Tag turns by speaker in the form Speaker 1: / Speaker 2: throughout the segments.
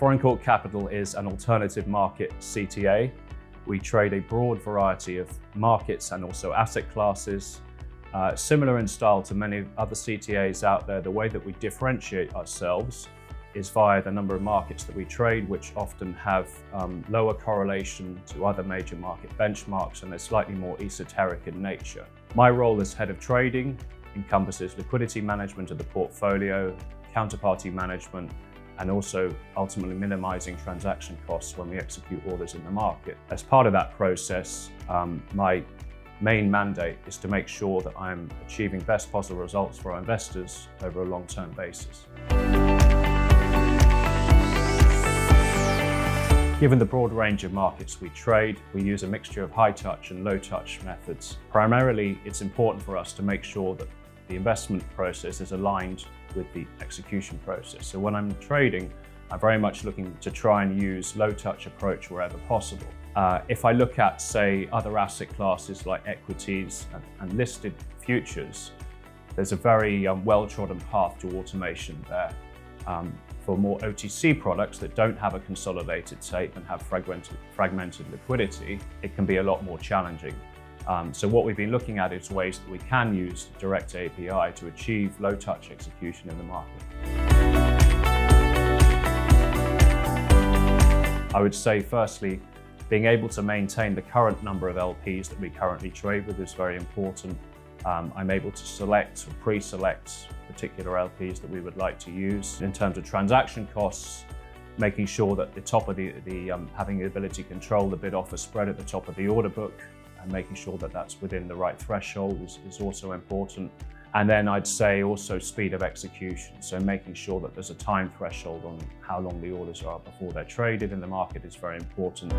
Speaker 1: Florin Court Capital is an alternative market CTA. We trade a broad variety of markets and also asset classes. Similar in style to many other CTAs out there, the way that we differentiate ourselves is via the number of markets that we trade, which often have lower correlation to other major market benchmarks, and they're slightly more esoteric in nature. My role as head of trading encompasses liquidity management of the portfolio, counterparty management, and also ultimately minimizing transaction costs when we execute orders in the market. As part of that process, my main mandate is to make sure that I'm achieving best possible results for our investors over a long-term basis. Given the broad range of markets we trade, we use a mixture of high-touch and low-touch methods. Primarily, it's important for us to make sure that the investment process is aligned with the execution process. So when I'm trading, I'm very much looking to try and use low-touch approach wherever possible. If I look at, say, other asset classes like equities and listed futures, there's a very well-trodden path to automation there. For more OTC products that don't have a consolidated tape and have fragmented liquidity, it can be a lot more challenging. So what we've been looking at is ways that we can use direct API to achieve low-touch execution in the market. I would say, firstly, being able to maintain the current number of LPs that we currently trade with is very important. I'm able to select or pre-select particular LPs that we would like to use. In terms of transaction costs, making sure that the top of having the ability to control the bid-offer spread at the top of the order book and making sure that that's within the right threshold is also important. And then I'd say also speed of execution. So making sure that there's a time threshold on how long the orders are before they're traded in the market is very important.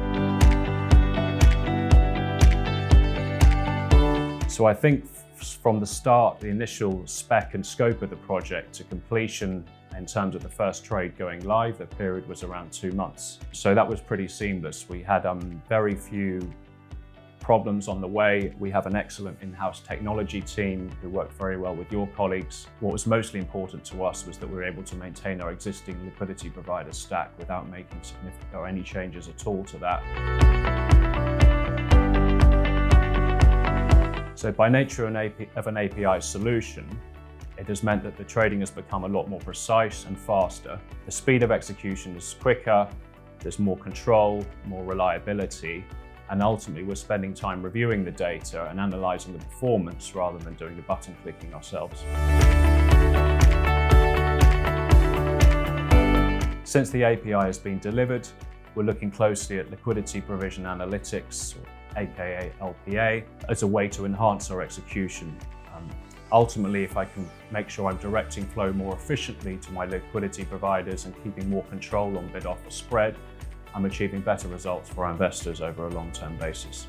Speaker 1: So I think from the start, the initial spec and scope of the project to completion in terms of the first trade going live, the period was around 2 months. So that was pretty seamless. We had very few problems on the way. We have an excellent in-house technology team who worked very well with your colleagues. What was mostly important to us was that we were able to maintain our existing liquidity provider stack without making significant or any changes at all to that. So by nature of an API solution, it has meant that the trading has become a lot more precise and faster. The speed of execution is quicker, there's more control, more reliability, and ultimately we're spending time reviewing the data and analyzing the performance rather than doing the button clicking ourselves. Since the API has been delivered, we're looking closely at liquidity provision analytics, aka LPA, as a way to enhance our execution. Ultimately, if I can make sure I'm directing flow more efficiently to my liquidity providers and keeping more control on bid-offer spread, I'm achieving better results for our investors over a long-term basis.